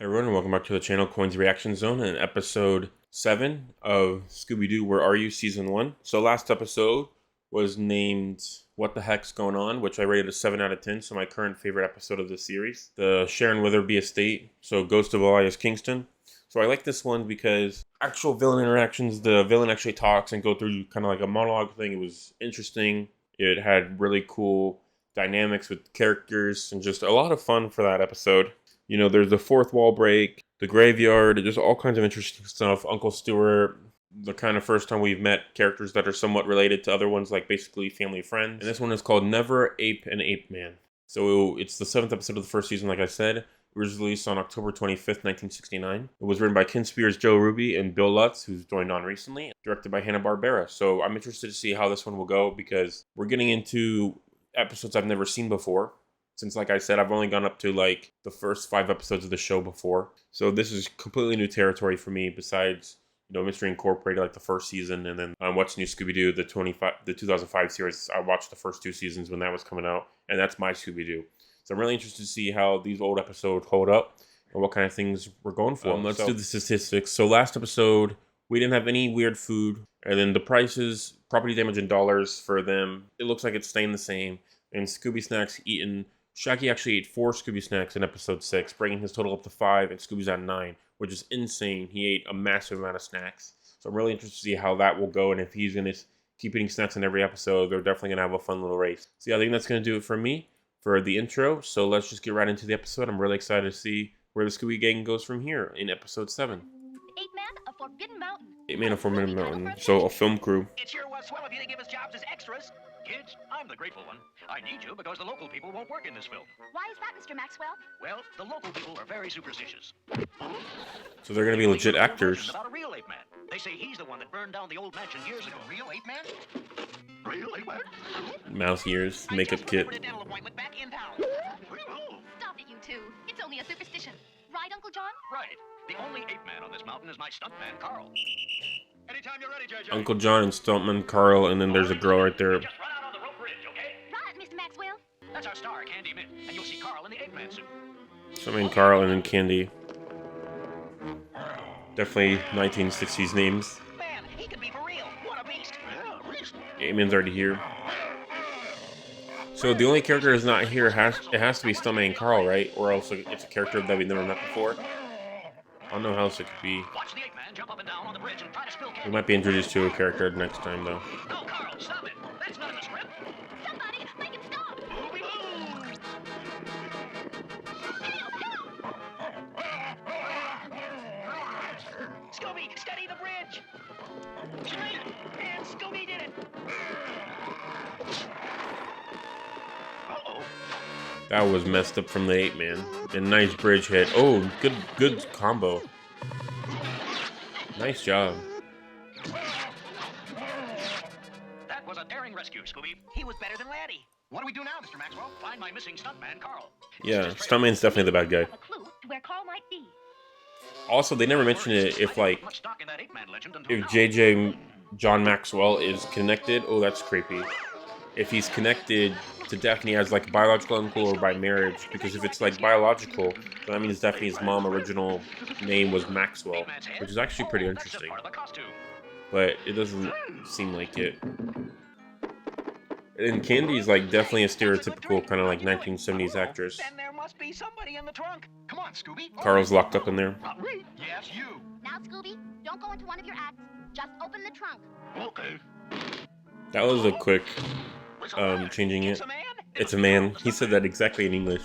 Hey everyone, and welcome back to the channel Coins Reaction Zone and episode 7 of Scooby-Doo Where Are You Season 1. So last episode was named What the Heck's Going On, which I rated a 7 out of 10, so my current favorite episode of the series. The Sharon Witherby estate, so Ghost of Elias Kingston. So I like this one because actual villain interactions, the villain actually talks and go through kind of like a monologue thing. It was interesting. It had really cool dynamics with characters and just a lot of fun for that episode. You know, there's the fourth wall break, the graveyard, just all kinds of interesting stuff. Uncle Stewart, the kind of first time we've met characters that are somewhat related to other ones, like basically family friends. And this one is called Never Ape and Ape Man. So it's the 7th episode of the first season, like I said. It was released on October 25th, 1969. It was written by Ken Spears, Joe Ruby, and Bill Lutz, who's joined on recently. Directed by Hanna-Barbera. So I'm interested to see how this one will go because we're getting into episodes I've never seen before. Since, like I said, I've only gone up to, like, the first 5 episodes of the show before. So this is completely new territory for me besides, you know, Mystery Incorporated, like the first season. And then What's New Scooby-Doo, the 2005 series. I watched the first 2 seasons when that was coming out. And that's my Scooby-Doo. So I'm really interested to see how these old episodes hold up and what kind of things we're going for. Let's do the statistics. So last episode, we didn't have any weird food. And then the prices, property damage in dollars for them, it looks like it's staying the same. And Scooby Snacks eaten... Shaggy actually ate 4 Scooby Snacks in episode 6, bringing his total up to 5, and Scooby's at 9, which is insane. He ate a massive amount of snacks. So I'm really interested to see how that will go, and if he's going to keep eating snacks in every episode, they're definitely going to have a fun little race. So yeah, I think that's going to do it for me for the intro. So let's just get right into the episode. I'm really excited to see where the Scooby Gang goes from here in episode 7. Ape Man, a Forbidden Mountain. Ape Man, a Forbidden Mountain. So a film crew. It sure was swell of you to give us jobs as extras. Kids, I'm the grateful one. I need you because the local people won't work in this film. Why is that, Mr. Maxwell? Well, the local people are very superstitious. So they're going to be legit actors. About a real ape man. They say he's the one that burned down the old mansion years ago. Real ape man? Real ape man? Mouse ears, makeup kit. A dental appointment back in town. Stop it, you two. It's only a superstition. Right, Uncle John? Right. The only ape man on this mountain is my stuntman, Carl. Anytime you're ready, JJ. Uncle John and Stuntman Carl, and then there's a girl right there. Just run out on the rope bridge, okay? Right, Mr. Maxwell. That's our star, Candy Mint. And you'll see Carl in the ape man suit. Stuntman Carl and then Candy. Definitely 1960s names. Man, he could be for real. What a beast. Yeah, beast. Ape Man's already here. So the only character that's not here has to be Stuntman Carl, right? Or else it's a character that we've never met before. I don't know how else it could be. Watch the ape man jump up and down on the bridge and try to spill We candy. might be introduced to a character next time, though. No, Carl, stop it. That's not in the script. Somebody, make him stop. Scooby, steady the bridge. And Scooby did it. Uh-oh. That was messed up from the Ape Man. And nice bridge hit. Oh, good combo. Nice job. That was a daring rescue, Scooby. He was better than Laddie. What do we do now, Mr. Maxwell? Find my missing stuntman, Carl. Yeah, Stuntman's definitely the bad guy. A clue to where Carl might be. Also, they never mention it if, like, Much stock in that ape man legend until if now. JJ John Maxwell is connected. Oh, that's creepy. If he's connected to Daphne as, like, biological uncle or by marriage. Because if it's, like, biological, then that means Daphne's mom's original name was Maxwell. Which is actually pretty That's just interesting. part of the costume. But it doesn't seem like it. And Candy's, like, definitely a stereotypical kind of, like, 1970s actress. Then there must be somebody in the trunk. Come on, Scooby. Carl's locked up in there. Yes, you. Now, Scooby, don't go into one of your acts. Just open the trunk. Okay. That was a quick changing It's it. a man? It's a man. He said that exactly in English.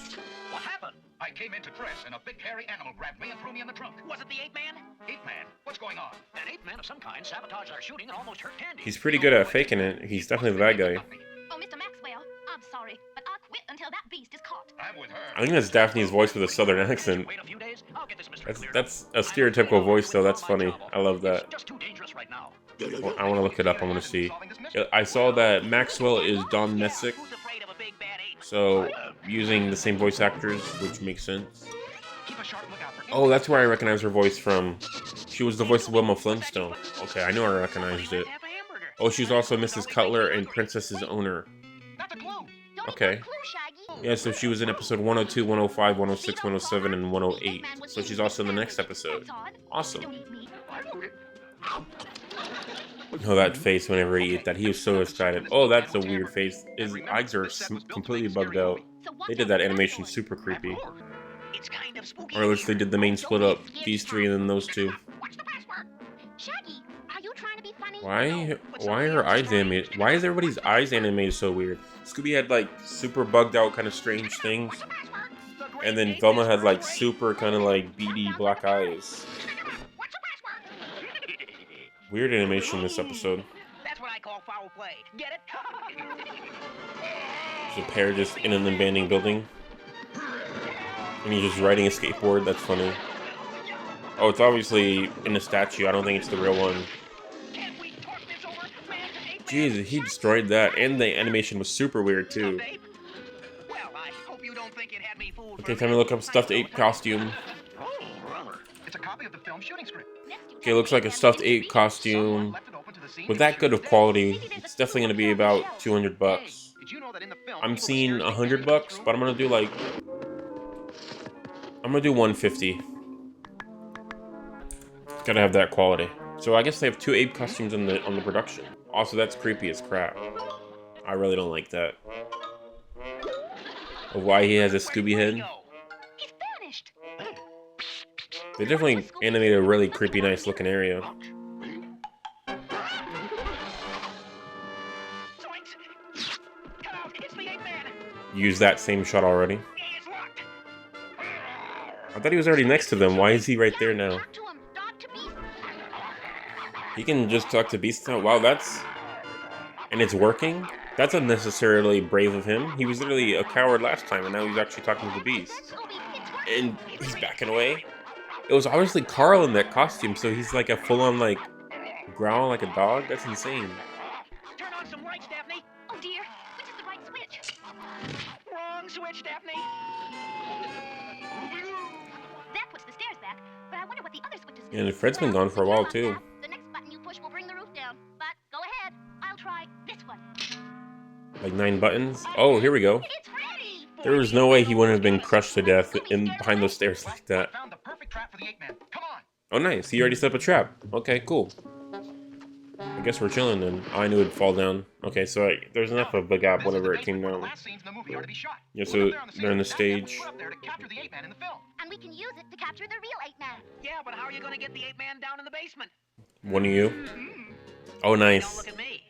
What happened? I came in to dress, and a big hairy animal grabbed me and threw me in the trunk. Was it the ape man? Ape man? What's going on? An ape man of some kind sabotaged our shooting and almost hurt Candy. He's pretty good at faking it. He's definitely the bad guy. Oh, Mr. Maxwell, I'm sorry, but I'll quit until that beast is caught. I'm with her. I think that's Daphne's voice with a southern accent. Wait a few days. I'll get this mystery cleared That's up. a stereotypical voice, though. That's funny. I love that. It's just too dangerous right now. Well, I want to look it up. I want to see. I saw that Maxwell is Don Messick, Who's afraid of a big bad ape? so using the same voice actors, which makes sense. Keep a sharp lookout for Oh, that's where I recognize her voice from. She was the voice of Wilma Flintstone. Okay, I knew I recognized it. Have a hamburger. Oh, she's also Mrs. Cutler and Princess's owner. That's a clue. Don't Okay. ignore the clue, Shaggy. Yeah, so she was in episode 102, 105, 106, 107, and 108. So she's also in the next episode. Awesome. Oh, that face whenever he ate that. He was so excited. Oh, that's a weird face. His eyes are completely bugged out. They did that animation super creepy. Or at least they did the main split up. These three and then those two. Shaggy, are you trying to be funny? Why are her eyes animated? Why is everybody's eyes animated so weird? Scooby had like super bugged out kind of strange things. And then Velma had like super kind of like beady black eyes. Weird animation this episode. That's what I call foul play. Get it? There's a pair just in an abandoned building. And he's just riding a skateboard. That's funny. Oh, it's obviously in a statue. I don't think it's the real one. Jeez, he destroyed that. And the animation was super weird too. Okay, time to look up stuffed ape costume. It's a copy of the film shooting script. Okay, looks like a stuffed ape costume. With that good of quality, it's definitely going to be about 200 bucks. I'm seeing $100, but I'm going to do like... I'm going to do 150. Gotta have that quality. So I guess they have 2 ape costumes on the production. Also, that's creepy as crap. I really don't like that. Of why he has a Scooby head. He's vanished. They definitely animated a really creepy, nice looking area. Use that same shot already. I thought he was already next to them. Why is he right there now? He can just talk to Beast now. Wow, that's... And it's working? That's unnecessarily brave of him. He was literally a coward last time, and now he's actually talking to the Beast. And he's backing away. It was obviously Carl in that costume, so he's like a full-on, like, growl like a dog? That's insane. Turn on some lights, Daphne. Oh dear, which is the right switch? Wrong switch, Daphne. That puts the stairs back, but I wonder what the other switches do. And Fred's been gone for a while, too. The next button you push will bring the roof down, but go ahead. I'll try this one. Like 9 buttons? Oh, here we go. It's ready! There was no way he wouldn't have been crushed to death behind those stairs like that. Found the perfect trap for the Ape Man. Come on. Oh, nice. He already set up a trap. Okay, cool. I guess we're chilling then. I knew it'd fall down. Okay, so there's enough of a gap whenever it came down. Yeah, so they're on the stage. And we can use it to capture the real Ape Man. Yeah, but how are you going to get the Ape Man down in the basement? One of you. Oh, Don't nice. look at me.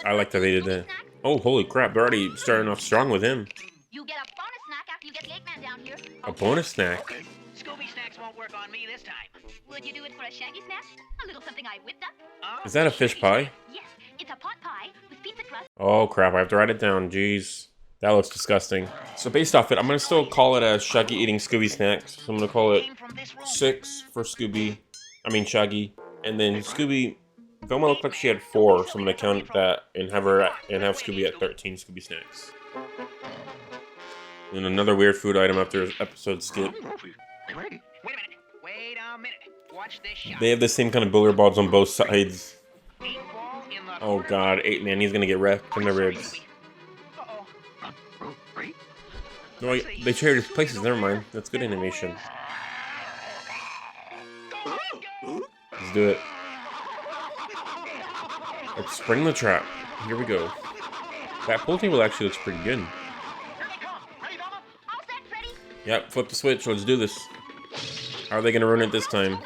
I like that they did that. Oh, holy crap. They're already starting off strong with him. You get a bonus snack after you get the Ape Man down here. A bonus snack? Scooby snacks won't work on me this time. Would you do it for a Shaggy snack? A little something I whipped up? Is that a fish pie? Yes, it's a pot pie with pizza crust. Oh, crap. I have to write it down. Jeez. That looks disgusting. So based off it, I'm going to still call it a Shaggy eating Scooby snacks. So I'm going to call it 6 for Scooby. I mean Shaggy. And then Scooby... Velma looked like she had 4, so I'm going to count that and have Scooby at 13 Scooby snacks. And another weird food item after episode skip. Wait a minute. Watch this shot. They have the same kind of billiard balls on both sides. Eight ball in the Oh god, Ape Man, he's gonna get wrecked in the ribs. No, they shared his places, never mind. That's good animation. Let's do it. Let's spring the trap. Here we go. That pool table actually looks pretty good. Yep, flip the switch, let's do this. How are they gonna ruin it this time?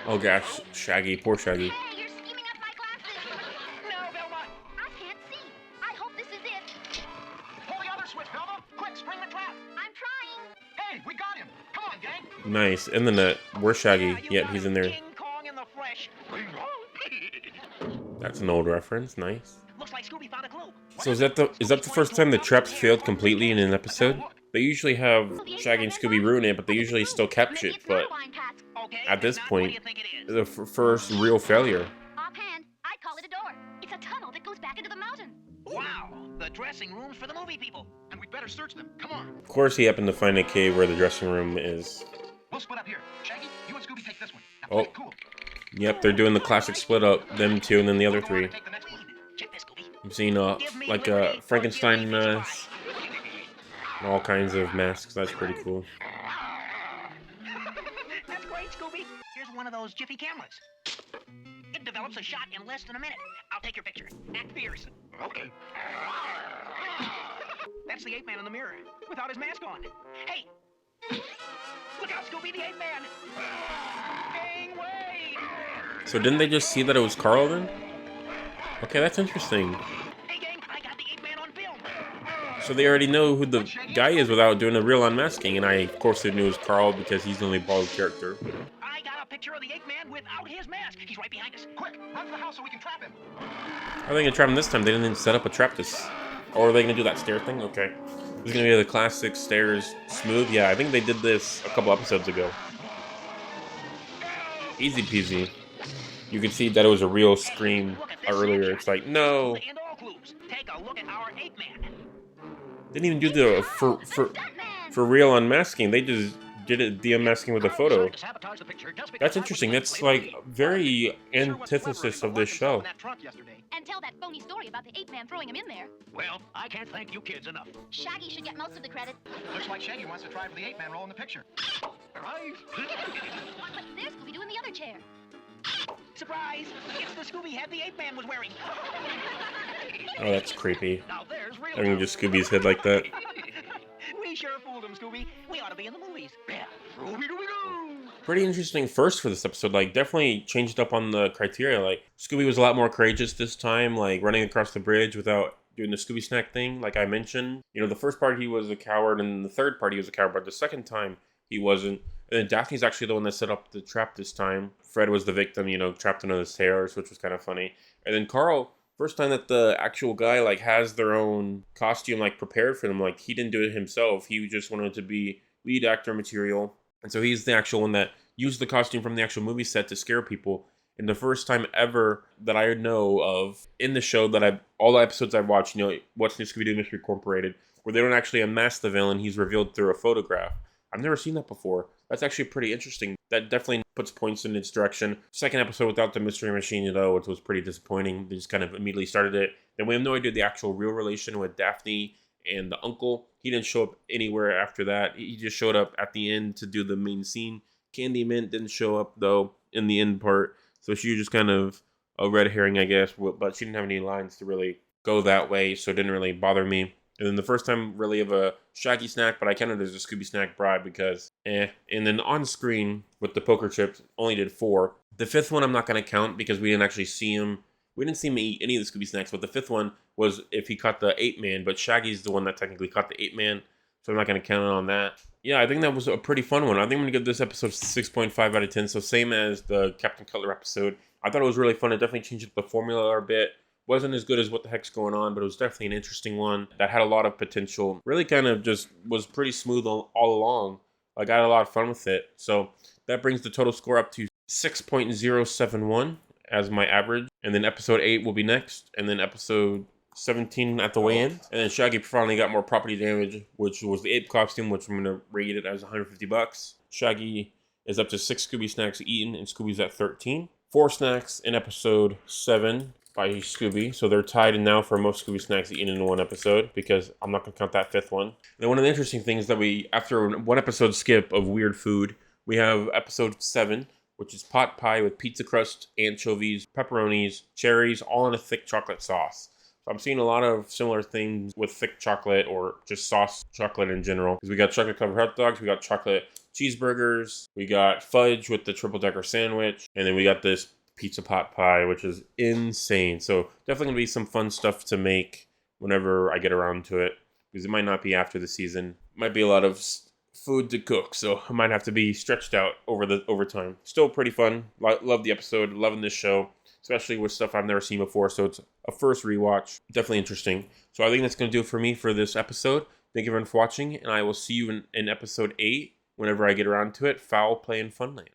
Oh gosh, Shaggy, poor Shaggy. Hey, you're scheming up my glasses. No, Velma. I can't see. I hope this is it. Pull the other switch, Velma. Quick, spring the trap. I'm trying. Hey, we got him. Come on, gang. Nice, in the net. Where's Shaggy? Yep, he's in there. King Kong in the flesh. That's an old reference, nice. Looks like Scooby found a clue. So is that the first time the traps failed completely in an episode? They usually have Shaggy and Scooby ruin it, but they usually still catch it, but Okay, at this if not, what do point, you think it is? the first real failure. Offhand, I'd call it a door. It's a tunnel that goes back into the mountain. Wow, the dressing rooms for the movie people. And we'd better search them. Come on. Of course, he happened to find a cave where the dressing room is. We'll split up here. Shaggy, you and Scooby take this one. Now Oh. play it cool. Yep, they're doing the classic split up, them two and then the other 3. Take the next one. Check this, Scooby. I'm seeing like a Frankenstein mask, and all kinds of masks. That's pretty cool. That's great, Scooby. Here's one of those jiffy cameras. It develops a shot in less than a minute. I'll take your picture. Act fierce. Okay. That's the Ape Man in the mirror, without his mask on. Hey! Look out, Scooby, the Ape Man! Gang way! So didn't they just see that it was Carl then? Okay, that's interesting. Hey, gang, I got the Ape Man on film! So they already know who the guy is without doing a real unmasking, and I, of course, knew it was Carl because he's the only bald character. I got a picture of the Ape Man without his mask. He's right behind us. Quick, run to the house so we can trap him. How are they gonna trap him this time? They didn't even set up a trap this. Or are they gonna do that stair thing? Okay. This is gonna be the classic stairs smooth. Yeah, I think they did this a couple episodes ago. Easy peasy. You can see that it was a real scream earlier. It's like, no. And all clues. Take a look at our Ape Man. Didn't even do the for real unmasking. They just did it the unmasking with a photo. That's interesting. That's like very antithesis of this show. And tell that phony story about the Ape Man throwing him in there. Well, I can't thank you kids enough. Shaggy should get most of the credit. Looks like Shaggy wants to try for the Ape Man role in the picture. Surprise! But there's Scooby-Doo in the other chair. Surprise! It's the Scooby hat the Ape Man was wearing. Oh, that's creepy. Now there's real. I mean, just Scooby's head like that. We sure fooled him, Scooby. We ought to be in the movies. Yeah. Scooby-Doo-Doo! Pretty interesting first for this episode. Like, definitely changed up on the criteria. Like, Scooby was a lot more courageous this time, like running across the bridge without doing the Scooby snack thing, like I mentioned. You know, the first part he was a coward, and the third part he was a coward, but the second time he wasn't. And then Daphne's actually the one that set up the trap this time. Fred was the victim, you know, trapped under the stairs, which was kind of funny. And then Carl, first time that the actual guy, like, has their own costume, like, prepared for them. Like, he didn't do it himself. He just wanted to be lead actor material. And so he's the actual one that used the costume from the actual movie set to scare people. And the first time ever that I know of in the show that all the episodes I've watched, you know, What's New Scooby-Doo Mystery Incorporated, where they don't actually unmask the villain, he's revealed through a photograph. I've never seen that before. That's actually pretty interesting. That definitely puts points in its direction. Second episode without the mystery machine, though, which was pretty disappointing. They just kind of immediately started it. Then we have no idea the actual real relation with Daphne and the uncle. He didn't show up anywhere after that. He just showed up at the end to do the main scene. Candy Mint didn't show up, though, in the end part. So she was just kind of a red herring, I guess. But she didn't have any lines to really go that way, so it didn't really bother me. And then the first time really of a Shaggy snack, but I counted it as a Scooby snack bribe because And then on screen with the poker chips, only did 4. The 5th one I'm not going to count because we didn't actually see him. We didn't see him eat any of the Scooby snacks, but the 5th one was if he caught the Ape Man, but Shaggy's the one that technically caught the Ape Man, so I'm not going to count on that. Yeah, I think that was a pretty fun one. I think I'm going to give this episode 6.5 out of 10, so same as the Captain Cutler episode. I thought it was really fun. It definitely changed up the formula a bit. Wasn't as good as What the Heck's Going On, but it was definitely an interesting one that had a lot of potential. Really kind of just was pretty smooth all along. I got a lot of fun with it. So that brings the total score up to 6.071 as my average. And then episode 8 will be next. And then episode 17 at the way in. And then Shaggy finally got more property damage, which was the ape costume, which I'm going to rate it as $150. Shaggy is up to 6 Scooby snacks eaten, and Scooby's at 13. 4 snacks in episode 7 by Scooby. So they're tied in now for most Scooby snacks eaten in one episode, because I'm not going to count that 5th one. And one of the interesting things that after one episode skip of weird food, we have episode 7, which is pot pie with pizza crust, anchovies, pepperonis, cherries, all in a thick chocolate sauce. So I'm seeing a lot of similar things with thick chocolate or just sauce chocolate in general. Because we got chocolate covered hot dogs, we got chocolate cheeseburgers, we got fudge with the triple decker sandwich, and then we got this pizza pot pie, which is insane. So definitely gonna be some fun stuff to make whenever I get around to it, because it might not be after the season. Might be a lot of food to cook, so I might have to be stretched out over time. Still pretty fun. Love the episode, loving this show, especially with stuff I've never seen before. So it's a first rewatch. Definitely interesting. So I think that's gonna do it for me for this episode. Thank you everyone for watching, and I will see you in episode 8 whenever I get around to it. Foul Play in Funland.